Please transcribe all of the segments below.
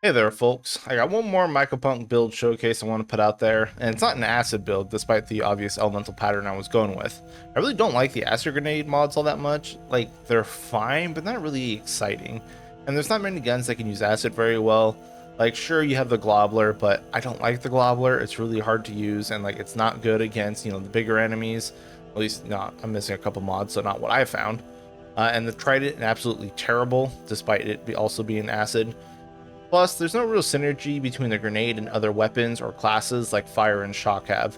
Hey there folks, I got one more Mycopunk build showcase I want to put out there, and it's not an acid build despite the obvious elemental pattern I was going with. I really don't like the acid grenade mods all that much. Like, they're fine, but not really exciting. And there's not many guns that can use acid very well. Like, sure, you have the Globler, but I don't like the Globler. It's really hard to use, and like it's not good against, the bigger enemies. At least not, I'm missing a couple mods, so not what I found. And the Trident, absolutely terrible, despite it also being acid. Plus, there's no real synergy between the grenade and other weapons or classes like fire and shock have,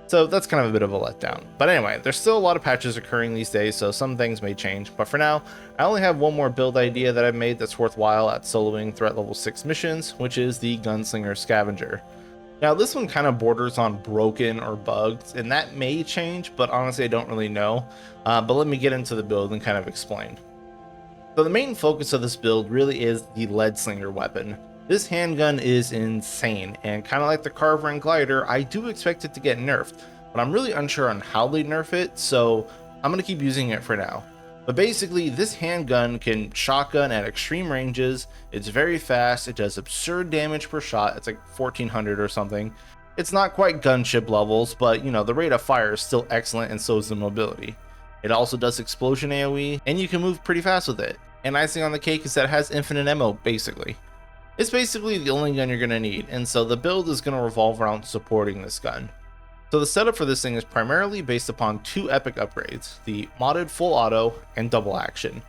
so that's kind of a bit of a letdown. But anyway, there's still a lot of patches occurring these days, so some things may change, but for now, I only have one more build idea that I've made that's worthwhile at soloing threat level 6 missions, which is the Gunslinger Scavenger. Now, this one kind of borders on broken or bugged, and that may change, but honestly I don't really know. But let me get into the build and kind of explain. So the main focus of this build really is the lead slinger weapon. This handgun is insane, and kind of like the Carver and Glider, I do expect it to get nerfed, but I'm really unsure on how they nerf it, so I'm going to keep using it for now. But basically, this handgun can shotgun at extreme ranges, it's very fast, it does absurd damage per shot, it's like 1400 or something. It's not quite gunship levels, but the rate of fire is still excellent, and so is the mobility. It also does explosion AoE, and you can move pretty fast with it. And icing on the cake is that it has infinite ammo, basically. It's basically the only gun you're going to need, and so the build is going to revolve around supporting this gun. So the setup for this thing is primarily based upon two epic upgrades, the modded full auto and double action.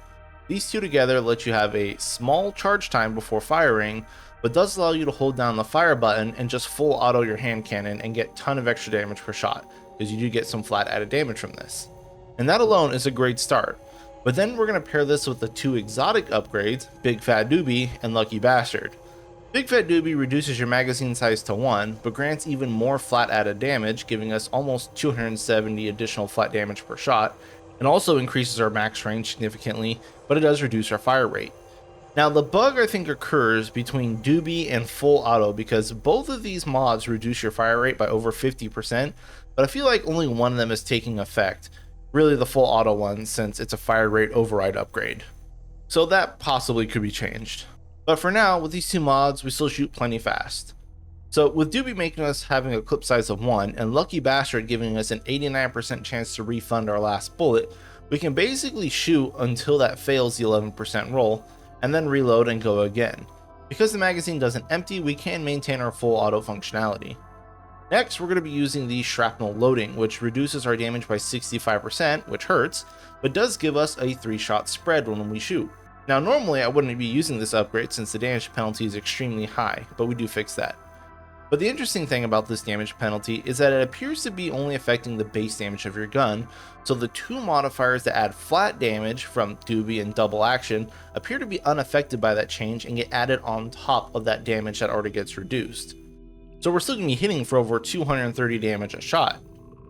These two together let you have a small charge time before firing, but does allow you to hold down the fire button and just full auto your hand cannon and get a ton of extra damage per shot, because you do get some flat added damage from this. And that alone is a great start. But then we're going to pair this with the two exotic upgrades, Big Fat Doobie and Lucky Bastard. Big Fat Doobie reduces your magazine size to 1, but grants even more flat added damage, giving us almost 270 additional flat damage per shot, and also increases our max range significantly, but it does reduce our fire rate. Now the bug I think occurs between Doobie and Full Auto because both of these mods reduce your fire rate by over 50%, but I feel like only one of them is taking effect. Really the full auto one, since it's a fire rate override upgrade. So that possibly could be changed. But for now, with these two mods, we still shoot plenty fast. So with Doobie making us having a clip size of 1 and Lucky Bastard giving us an 89% chance to refund our last bullet, we can basically shoot until that fails the 11% roll, and then reload and go again. Because the magazine doesn't empty, we can maintain our full auto functionality. Next, we're going to be using the shrapnel loading, which reduces our damage by 65%, which hurts, but does give us a 3-shot spread when we shoot. Now normally I wouldn't be using this upgrade since the damage penalty is extremely high, but we do fix that. But the interesting thing about this damage penalty is that it appears to be only affecting the base damage of your gun, so the two modifiers that add flat damage from Doobie and double action appear to be unaffected by that change and get added on top of that damage that already gets reduced. So we're still going to be hitting for over 230 damage a shot.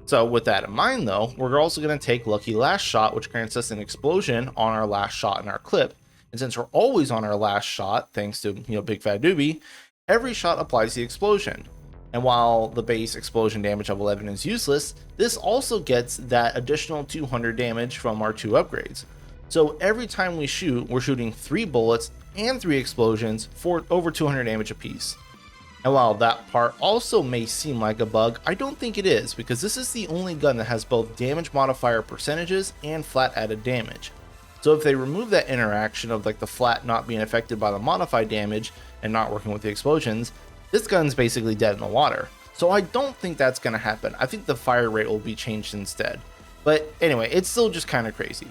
So with that in mind though, we're also going to take Lucky Last Shot, which grants us an explosion on our last shot in our clip. And since we're always on our last shot, thanks to Big Fat Doobie, every shot applies the explosion. And while the base explosion damage of 11 is useless, this also gets that additional 200 damage from our two upgrades. So every time we shoot, we're shooting 3 bullets and 3 explosions for over 200 damage apiece. And while that part also may seem like a bug, I don't think it is, because this is the only gun that has both damage modifier percentages and flat added damage. So if they remove that interaction of like the flat not being affected by the modified damage and not working with the explosions, this gun's basically dead in the water. So I don't think that's going to happen. I think the fire rate will be changed instead. But anyway, it's still just kind of crazy.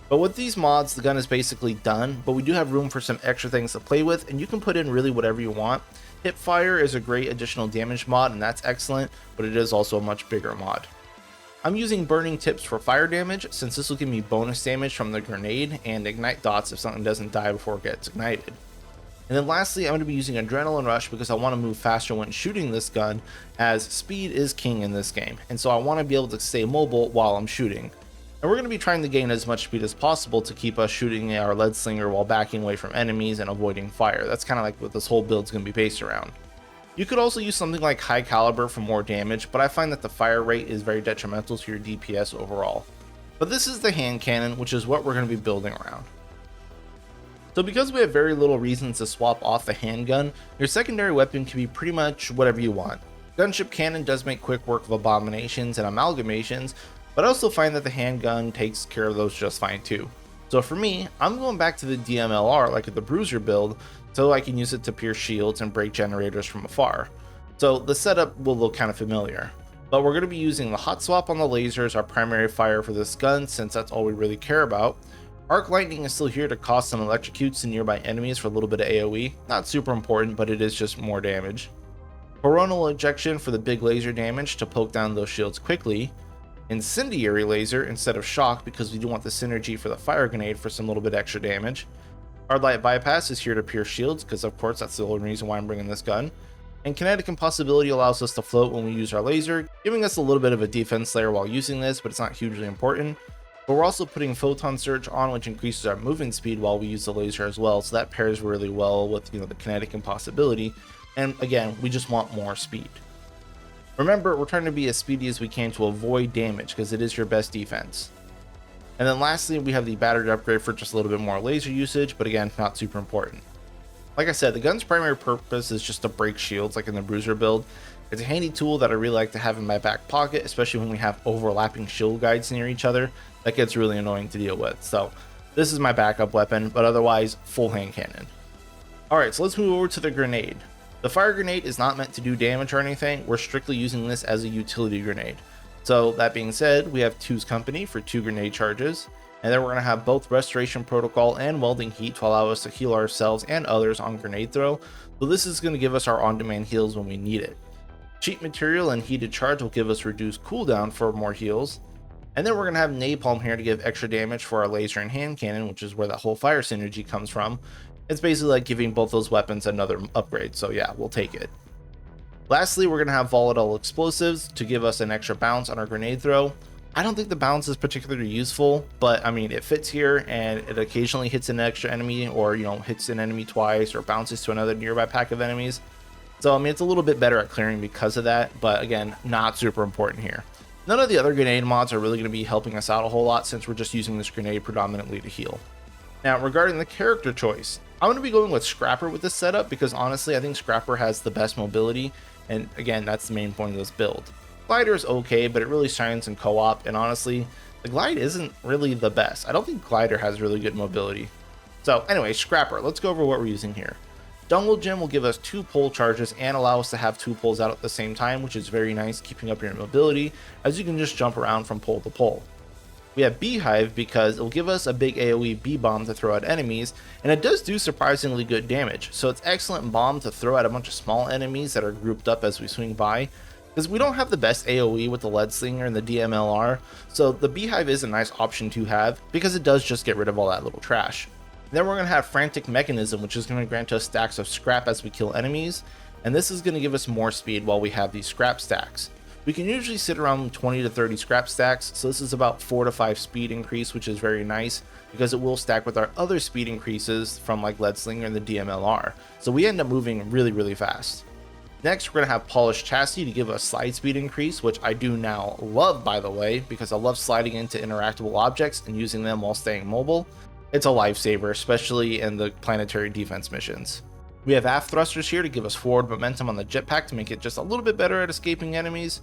But with these mods, the gun is basically done, but we do have room for some extra things to play with, and you can put in really whatever you want. Hipfire is a great additional damage mod, and that's excellent, but it is also a much bigger mod. I'm using burning tips for fire damage, since this will give me bonus damage from the grenade and ignite dots if something doesn't die before it gets ignited. And then lastly, I'm going to be using adrenaline rush because I want to move faster when shooting this gun, as speed is king in this game, and so I want to be able to stay mobile while I'm shooting. And we're going to be trying to gain as much speed as possible to keep us shooting our lead slinger while backing away from enemies and avoiding fire. That's kind of like what this whole build is going to be based around. You could also use something like high caliber for more damage, but I find that the fire rate is very detrimental to your DPS overall. But this is the hand cannon, which is what we're going to be building around. So because we have very little reasons to swap off the handgun, your secondary weapon can be pretty much whatever you want. Gunship cannon does make quick work of abominations and amalgamations, but I also find that the handgun takes care of those just fine too. So for me, I'm going back to the DMLR like the bruiser build so I can use it to pierce shields and break generators from afar. So the setup will look kind of familiar. But we're going to be using the hot swap on the lasers, our primary fire for this gun, since that's all we really care about. Arc lightning is still here to cause some electrocutes to nearby enemies for a little bit of AoE. Not super important, but it is just more damage. Coronal ejection for the big laser damage to poke down those shields quickly. Incendiary laser instead of shock because we do want the synergy for the fire grenade for some little bit extra damage. Hard light bypass is here to pierce shields because of course that's the only reason why I'm bringing this gun. And kinetic impossibility allows us to float when we use our laser, giving us a little bit of a defense layer while using this, but it's not hugely important. But we're also putting photon surge on, which increases our movement speed while we use the laser as well, so that pairs really well with the kinetic impossibility. And again, we just want more speed. Remember, we're trying to be as speedy as we can to avoid damage because it is your best defense. And then lastly, we have the battery upgrade for just a little bit more laser usage, but again, not super important. Like I said, the gun's primary purpose is just to break shields like in the bruiser build. It's a handy tool that I really like to have in my back pocket, especially when we have overlapping shield guides near each other. That gets really annoying to deal with. So this is my backup weapon, but otherwise full hand cannon. Alright, so let's move over to the grenade. The fire grenade is not meant to do damage or anything. We're strictly using this as a utility grenade. So that being said, we have Two's Company for 2 grenade charges, and then we're going to have both Restoration Protocol and Welding Heat to allow us to heal ourselves and others on grenade throw. So this is going to give us our on-demand heals when we need it. Cheap Material and Heated Charge will give us reduced cooldown for more heals. And then we're going to have Napalm here to give extra damage for our laser and hand cannon, which is where that whole fire synergy comes from. It's basically like giving both those weapons another upgrade, so yeah, we'll take it. Lastly, we're going to have Volatile Explosives to give us an extra bounce on our grenade throw. I don't think the bounce is particularly useful, but I mean, it fits here and it occasionally hits an extra enemy or, hits an enemy twice or bounces to another nearby pack of enemies. So, I mean, it's a little bit better at clearing because of that, but again, not super important here. None of the other grenade mods are really going to be helping us out a whole lot since we're just using this grenade predominantly to heal. Now, regarding the character choice, I'm going to be going with Scrapper with this setup because honestly, I think Scrapper has the best mobility, and again, that's the main point of this build. Glider is okay, but it really shines in co-op, and honestly, the Glide isn't really the best. I don't think Glider has really good mobility. So anyway, Scrapper, let's go over what we're using here. Jungle Gym will give us 2 pole charges and allow us to have 2 poles out at the same time, which is very nice, keeping up your mobility, as you can just jump around from pole to pole. We have Beehive because it will give us a big AoE bee bomb to throw at enemies, and it does do surprisingly good damage, so it's excellent bomb to throw at a bunch of small enemies that are grouped up as we swing by, because we don't have the best AoE with the Lead Slinger and the DMLR, so the Beehive is a nice option to have because it does just get rid of all that little trash. Then we're going to have Frantic Mechanism, which is going to grant us stacks of scrap as we kill enemies, and this is going to give us more speed while we have these scrap stacks. We can usually sit around 20 to 30 scrap stacks, so this is about 4 to 5 speed increase, which is very nice because it will stack with our other speed increases from like Lead Slinger and the DMLR, so we end up moving really fast. Next, we're going to have Polished Chassis to give us slide speed increase, which I do now love, by the way, because I love sliding into interactable objects and using them while staying mobile. It's a lifesaver, especially in the planetary defense missions. We have Aft Thrusters here to give us forward momentum on the jetpack to make it just a little bit better at escaping enemies.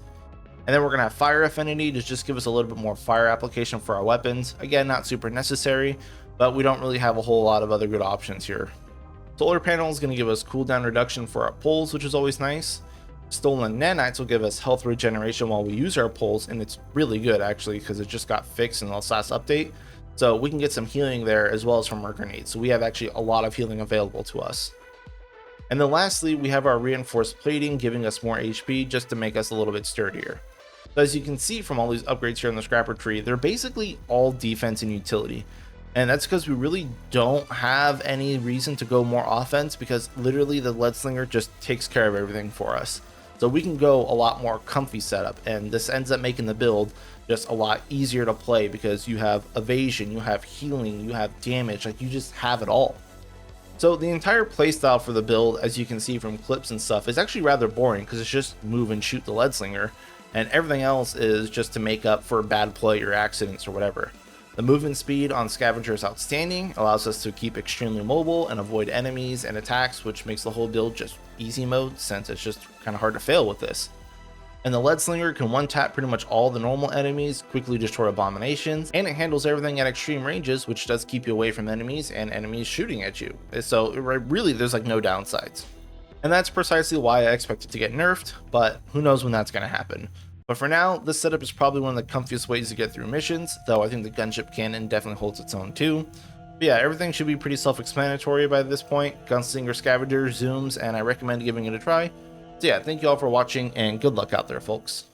And then we're going to have Fire Affinity to just give us a little bit more fire application for our weapons. Again, not super necessary, but we don't really have a whole lot of other good options here. Solar Panel is going to give us cooldown reduction for our poles, which is always nice. Stolen Nanites will give us health regeneration while we use our poles, and it's really good actually because it just got fixed in the last update. So we can get some healing there as well as from our grenades. So we have actually a lot of healing available to us. And then lastly, we have our Reinforced Plating giving us more HP just to make us a little bit sturdier. So as you can see from all these upgrades here in the Scrapper tree, they're basically all defense and utility. And that's because we really don't have any reason to go more offense because literally the Lead Slinger just takes care of everything for us. So we can go a lot more comfy setup, and this ends up making the build just a lot easier to play because you have evasion, you have healing, you have damage, like you just have it all. So the entire playstyle for the build, as you can see from clips and stuff, is actually rather boring because it's just move and shoot the Lead Slinger, and everything else is just to make up for bad play or accidents or whatever. The movement speed on Scavenger is outstanding, allows us to keep extremely mobile and avoid enemies and attacks, which makes the whole build just easy mode since it's just kind of hard to fail with this. And the Lead Slinger can one-tap pretty much all the normal enemies, quickly destroy abominations, and it handles everything at extreme ranges, which does keep you away from enemies and enemies shooting at you. So really, there's like no downsides. And that's precisely why I expect it to get nerfed, but who knows when that's going to happen. But for now, this setup is probably one of the comfiest ways to get through missions, though I think the gunship cannon definitely holds its own too. But yeah, everything should be pretty self-explanatory by this point. Gunslinger, Scavenger, Zooms, and I recommend giving it a try. So yeah, thank you all for watching, and good luck out there, folks.